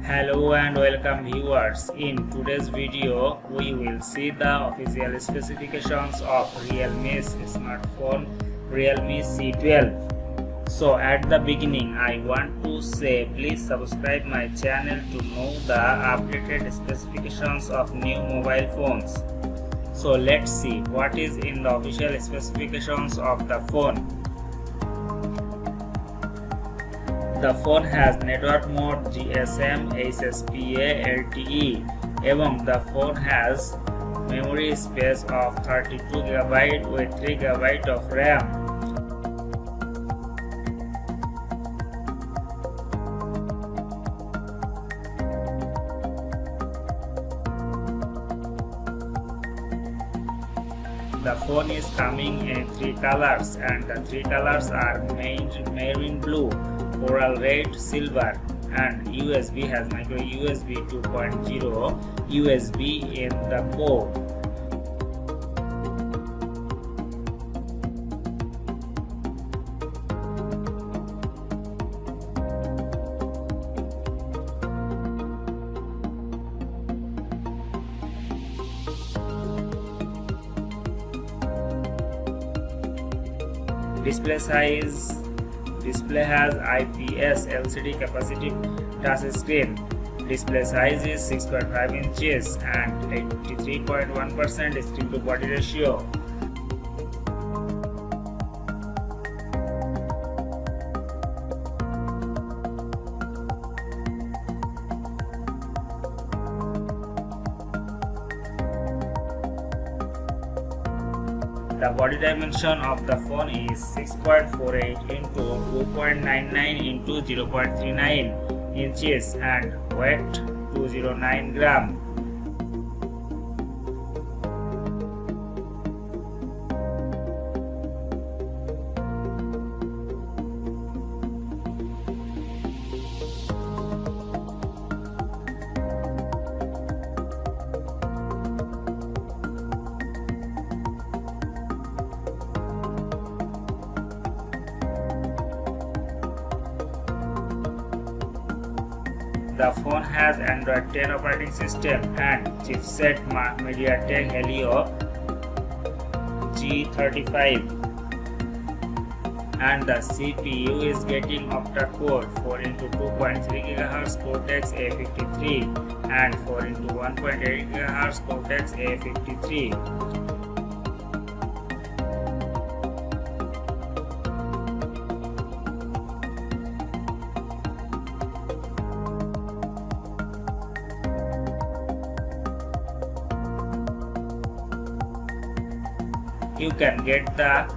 Hello and welcome viewers. In today's video, we will see the official specifications of Realme smartphone Realme C12. So at the beginning, I want to say please subscribe my channel to know the updated specifications of new mobile phones. So let's see what is in the official specifications of the phone. The phone has network mode GSM, HSPA, LTE এবং the phone has memory space of 32GB with 3GB of RAM. The phone is coming in 3 colors and the 3 colors are marine blue, coral red, silver, and USB has micro USB 2.0 USB in the core. Display has IPS LCD capacitive touch screen. Display size is 6.5 inches and 83.1% screen to body ratio. The body dimension of the phone is 6.48 into 2.99 into 0.39 inches and weight 209 gram. The phone has Android 10 operating system and chipset MediaTek Helio G35, and the CPU is getting Octa-core 4x2.3 GHz Cortex-A53 and 4x1.8 GHz Cortex-A53. You can get the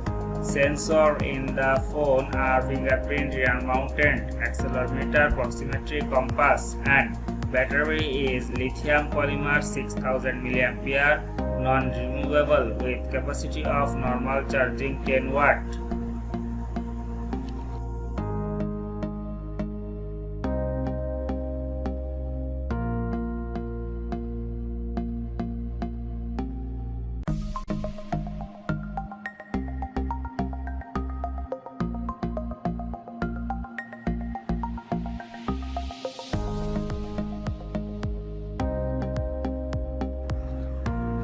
sensor in the phone are fingerprint, rear mounted accelerometer, proximity compass, and battery is lithium polymer 6000 mAh non-removable with capacity of normal charging 10 watt.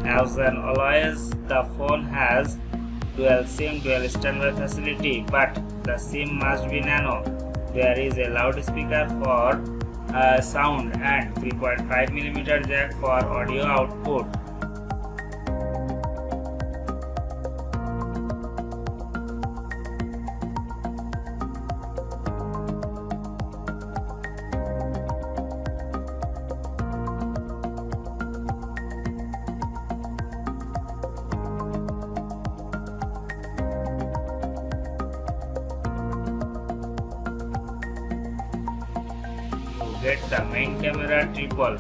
As always, the phone has dual SIM, dual standby facility, but the SIM must be nano. There is a loudspeaker for sound and 3.5mm jack for audio output. Get the main camera triple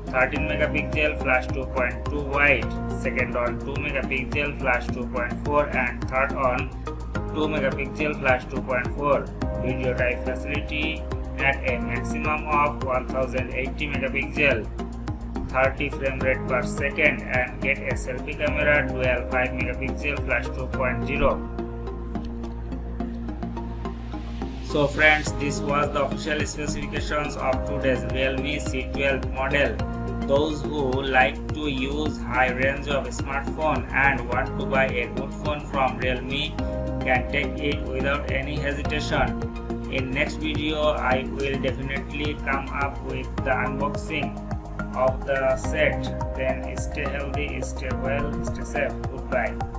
13 megapixel flash 2.2 wide, second on 2 megapixel flash 2.4 and third on 2 megapixel flash 2.4. Video type facility at a maximum of 1080 megapixel, 30 frame rate per second, and get a selfie camera dual 5 megapixel flash 2.0. So friends, this was the official specifications of today's Realme C12 model. Those who like to use high range of smartphone and want to buy a good phone from Realme can take it without any hesitation. In next video, I will definitely come up with the unboxing of the set. Then stay healthy, stay well, stay safe. Goodbye.